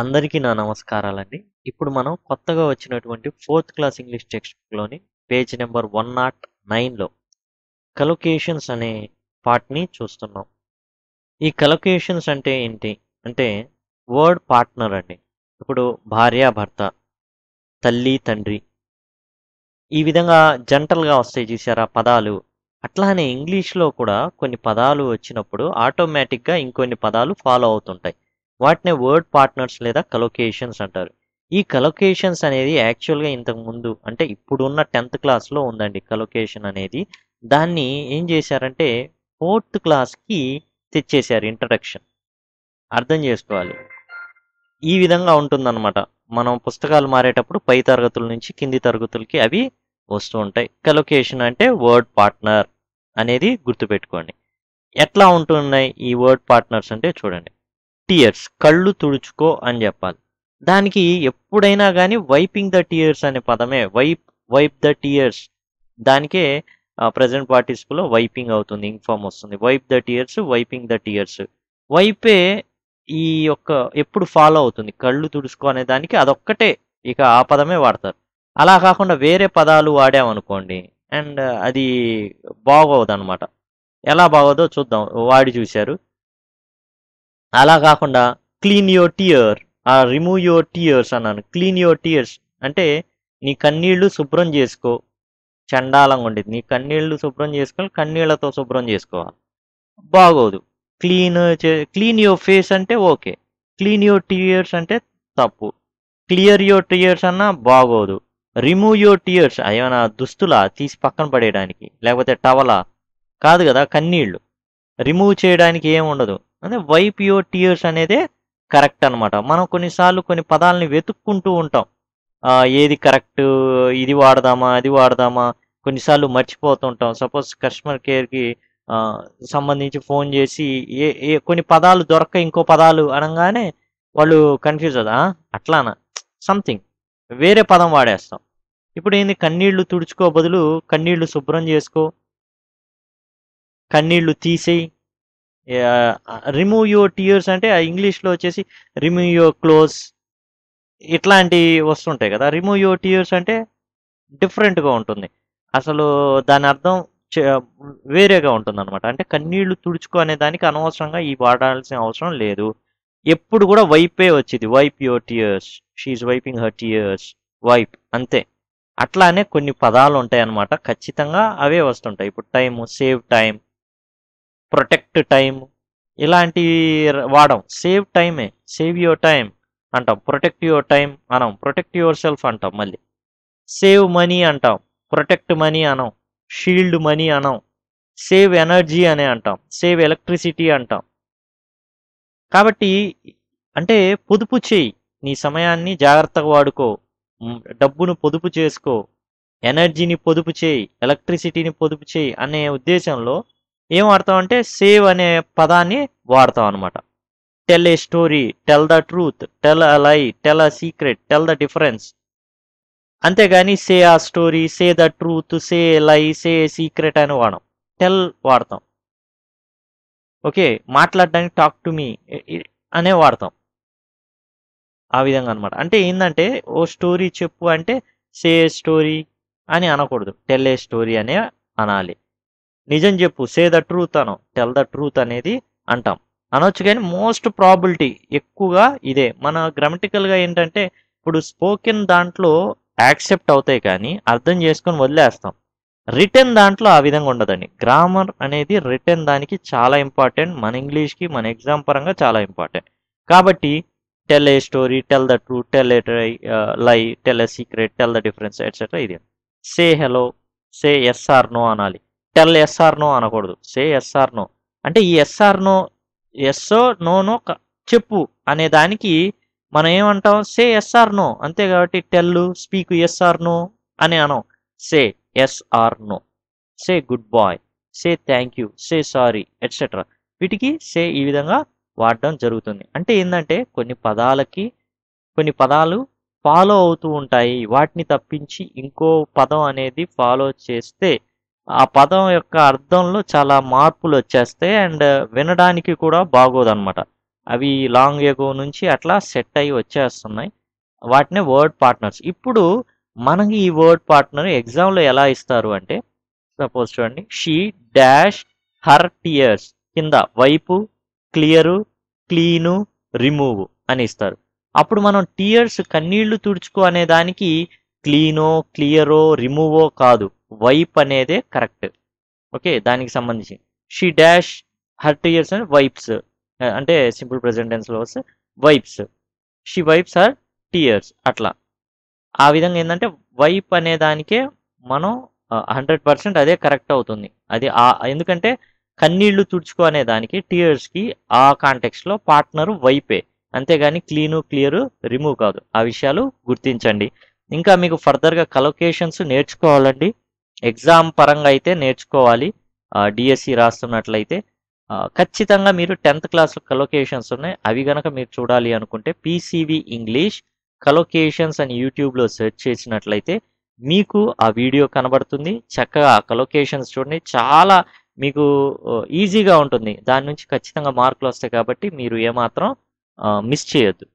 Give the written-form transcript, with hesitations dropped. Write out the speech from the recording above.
అందరికీ నా నమస్కారాలండి. ఇప్పుడు మనం కొత్తగా వచ్చినటువంటి 4th క్లాస్ ఇంగ్లీష్ టెక్స్ట్ బుక్‌లోని పేజ్ నెంబర్ 109లో కలొకేషన్స్ అనే పార్ట్‌ని చూస్తున్నాం. ఈ కలొకేషన్స్ అంటే ఏంటి? అంటే వర్డ్ పార్ట్నర్ అండి. ఇప్పుడు భార్యాభర్త, తల్లి, తండ్రి ఈ విధంగా జంటలుగా వస్తాయి చూసారా పదాలు. అట్లానే ఇంగ్లీష్‌లో కూడా కొన్ని పదాలు వచ్చినప్పుడు ఆటోమేటిక్‌గా ఇంకొన్ని పదాలు ఫాలో అవుతుంటాయి. వాటినే వర్డ్ పార్ట్నర్స్ లేదా కలొకేషన్స్ అంటారు. ఈ కలొకేషన్స్ అనేది యాక్చువల్‌గా ఇంతకుముందు అంటే ఇప్పుడున్న 10th క్లాస్‌లో ఉందండి కలొకేషన్ అనేది. దాన్ని ఏం చేశారంటే 4th క్లాస్‌కి తెచ్చేశారు ఇంట్రడక్షన్. అర్థం చేసుకోవాలి. ఈ విధంగా ఉంటుందన్నమాట. మనం పుస్తకాలు మారేటప్పుడు పై తరగతుల నుంచి కింది తరగతులకి అవి వస్తూ ఉంటాయి. కలొకేషన్ అంటే వర్డ్ పార్ట్నర్ అనేది గుర్తుపెట్టుకోండి. ఎట్లా ఉంటున్నాయి ఈ వర్డ్ పార్ట్నర్స్ అంటే చూడండి. టీయర్స్ కళ్ళు తుడుచుకో అని చెప్పాలి. దానికి ఎప్పుడైనా కానీ వైపింగ్ ద టీయర్స్ అనే పదమే వైప్ ద టీయర్స్ దానికే ప్రజెంట్ పార్టిసిపుల్లో వైపింగ్ అవుతుంది ఇన్ఫార్మ్ వస్తుంది. Wipe the tears wiping the tears వైపే ఈ యొక్క ఎప్పుడు ఫాలో అవుతుంది. కళ్ళు తుడుచుకో అనే దానికి అదొక్కటే ఇక ఆ పదమే వాడతారు. అలా కాకుండా వేరే పదాలు వాడామనుకోండి అండ్ అది బాగోదన్నమాట. ఎలా బాగోదో చూద్దాం. వాడి చూశారు. అలా కాకుండా clean your tear remove your tears అన్నాను. క్లీన్ యువర్ టియర్స్ అంటే నీ కన్నీళ్లు శుభ్రం చేసుకో. చండాలంగా ఉండేది. నీ కన్నీళ్లు శుభ్రం చేసుకోవాలి, కన్నీళ్లతో శుభ్రం చేసుకోవాలి. బాగోదు. క్లీన్ యువర్ ఫేస్ అంటే ఓకే. క్లీన్ యువర్ టియర్స్ అంటే తప్పు. క్లియర్ యువర్ టియర్స్ అన్నా బాగోదు. రిమూవ్ యువర్ టియర్స్ ఏమైనా దుస్తులా తీసి పక్కన పడేయడానికి, లేకపోతే టవలా? కాదు కదా, కన్నీళ్లు. రిమూవ్ చేయడానికి ఏం ఉండదు. అంటే వైప్ యువర్ టియర్స్ అనేదే కరెక్ట్ అనమాట. మనం కొన్నిసార్లు కొన్ని పదాలని వెతుక్కుంటూ ఉంటాం. ఏది కరెక్ట్, ఇది వాడదామా, అది వాడదామా, కొన్నిసార్లు మర్చిపోతుంటాం. సపోజ్ కస్టమర్ కేర్కి సంబంధించి ఫోన్ చేసి ఏ ఏ కొన్ని పదాలు దొరక్క ఇంకో పదాలు అనగానే వాళ్ళు కన్ఫ్యూజ్ అవుతా అట్లానా సంథింగ్ వేరే పదం వాడేస్తాం. ఇప్పుడు ఏంది, కన్నీళ్లు తుడుచుకో బదులు కన్నీళ్లు శుభ్రం చేసుకో, కన్నీళ్లు తీసేయి. రిమూవ్ యువర్ టియర్స్ అంటే ఇంగ్లీష్లో వచ్చేసి రిమూవ్ యువర్ క్లోజ్ ఇట్లాంటివి వస్తుంటాయి కదా. రిమూవ్ యువర్ టియర్స్ అంటే డిఫరెంట్గా ఉంటుంది. అసలు దాని అర్థం వేరేగా ఉంటుంది అనమాట. అంటే కన్నీళ్లు తుడుచుకో అనే దానికి అనవసరంగా ఈ వాడాల్సిన అవసరం లేదు. ఎప్పుడు కూడా వైపే వచ్చింది. Wipe your tears, she wiping her tears, wipe అంతే. అట్లానే కొన్ని పదాలు ఉంటాయి అన్నమాట, ఖచ్చితంగా అవే వస్తుంటాయి. ఇప్పుడు time, save time, protect time ఇలాంటివి వాడం. సేవ్ టైమే, సేవ్ యువర్ టైం అంటాం. ప్రొటెక్ట్ యువర్ టైం అనం. ప్రొటెక్ట్ యువర్ సెల్ఫ్ అంటాం. మళ్ళీ సేవ్ మనీ అంటాం, ప్రొటెక్ట్ మనీ అనం. షీల్డ్ మనీ అనం. సేవ్ ఎనర్జీ అనే అంటాం, సేవ్ ఎలక్ట్రిసిటీ అంటాం. కాబట్టి అంటే పొదుపు చేయి, నీ సమయాన్ని జాగ్రత్తగా వాడుకో, డబ్బును పొదుపు చేసుకో, ఎనర్జీని పొదుపు చేయి, ఎలక్ట్రిసిటీని పొదుపు చేయి అనే ఉద్దేశంలో ఏం వాడతాం అంటే సేవ్ అనే పదాన్ని వాడతాం అనమాట. Tell a story, tell the truth, tell a lie, tell a secret, tell the difference. అంతేగాని say a story, say the truth, say lie, say secret అని వాడం. టెల్ వాడతాం. ఓకే, మాట్లాడడానికి టాక్ టు మీ అనే వాడతాం. ఆ విధంగా అనమాట. అంటే ఏంటంటే ఓ స్టోరీ చెప్పు అంటే సే స్టోరీ అని అనకూడదు, టెల్ ఏ స్టోరీ అనే అనాలి. నిజం చెప్పు, సే ద ట్రూత్ అనం, టెల్ ద ట్రూత్ అనేది అంటాం. అనొచ్చు కానీ మోస్ట్ ప్రాబిలిటీ ఎక్కువగా ఇదే. మన గ్రామటికల్గా ఏంటంటే ఇప్పుడు స్పోకెన్ దాంట్లో యాక్సెప్ట్ అవుతాయి కానీ అర్థం చేసుకొని వదిలేస్తాం. రిటర్న్ దాంట్లో ఆ విధంగా ఉండదండి. గ్రామర్ అనేది రిటర్న్ దానికి చాలా ఇంపార్టెంట్. మన ఇంగ్లీష్కి మన ఎగ్జామ్ పరంగా చాలా ఇంపార్టెంట్. కాబట్టి tell a story, tell the truth, tell a lie, tell a secret, tell the difference etcetera. ఇది say hello, say yes or no అనాలి. టెల్ ఎస్ ఆర్ నో అనకూడదు, సే ఎస్ ఆర్ నో. అంటే ఈ yes or no, ఎస్ఓ నోనో చెప్పు అనే దానికి మనం ఏమంటాం, సే ఎస్ ఆర్ నో అంతే. కాబట్టి tell, speak yes or no అని అనం. Say yes or no, say good bye, say thank you, say sorry etcetera. వీటికి సే ఈ విధంగా వాడడం జరుగుతుంది. అంటే ఏంటంటే కొన్ని పదాలు ఫాలో అవుతూ ఉంటాయి. వాటిని తప్పించి ఇంకో పదం అనేది ఫాలో చేస్తే ఆ పదం యొక్క అర్థంలో చాలా మార్పులు వచ్చేస్తాయి అండ్ వినడానికి కూడా బాగోదన్నమాట. అవి లాంగ్ ఎగో నుంచి అట్లా సెట్ అయ్యి వచ్చేస్తున్నాయి. వాటినే వర్డ్ పార్ట్నర్స్. ఇప్పుడు మనకి ఈ వర్డ్ పార్ట్నర్ ఎగ్జామ్లో ఎలా ఇస్తారు అంటే, సపోజ్ చూడండి, షీ డాష్ హర్ టియర్స్, కింద వైపు, క్లియరు, క్లీను, రిమూవ్ అని ఇస్తారు. అప్పుడు మనం టియర్స్ కన్నీళ్లు తుడుచుకో అనే దానికి క్లీనో, క్లియరో, రిమూవో కాదు, వైప్ అనేదే కరెక్ట్. ఓకే, దానికి సంబంధించి షీ డాష్ హర్ టియర్స్ అని వైప్స్, అంటే సింపుల్ ప్రెజెంట్ టెన్స్లో వస్తే wipes, she wipes her tears. అట్లా ఆ విధంగా ఏంటంటే వైప్ అనే దానికే మనం 100% అదే కరెక్ట్ అవుతుంది. అది ఎందుకంటే కన్నీళ్లు తుడుచుకో అనే దానికి టీయర్స్కి ఆ కాంటెక్స్లో పార్ట్నరు వైపే, అంతేగాని క్లీను, క్లియరు, రిమూవ్ కాదు. ఆ విషయాలు గుర్తించండి. ఇంకా మీకు ఫర్దర్గా కలొకేషన్స్ నేర్చుకోవాలండి, ఎగ్జామ్ పరంగా అయితే నేర్చుకోవాలి. డిఎస్సి రాస్తున్నట్లయితే ఖచ్చితంగా మీరు 10th క్లాస్లో కలొకేషన్స్ ఉన్నాయి, అవి కనుక మీరు చూడాలి అనుకుంటే పీసీవీ ఇంగ్లీష్ కలొకేషన్స్ అని యూట్యూబ్లో సెర్చ్ చేసినట్లయితే మీకు ఆ వీడియో కనబడుతుంది. చక్కగా ఆ కలొకేషన్స్ చూడండి, చాలా మీకు ఈజీగా ఉంటుంది. దాని నుంచి ఖచ్చితంగా మార్కులు వస్తాయి కాబట్టి మీరు ఏమాత్రం మిస్ చేయొద్దు.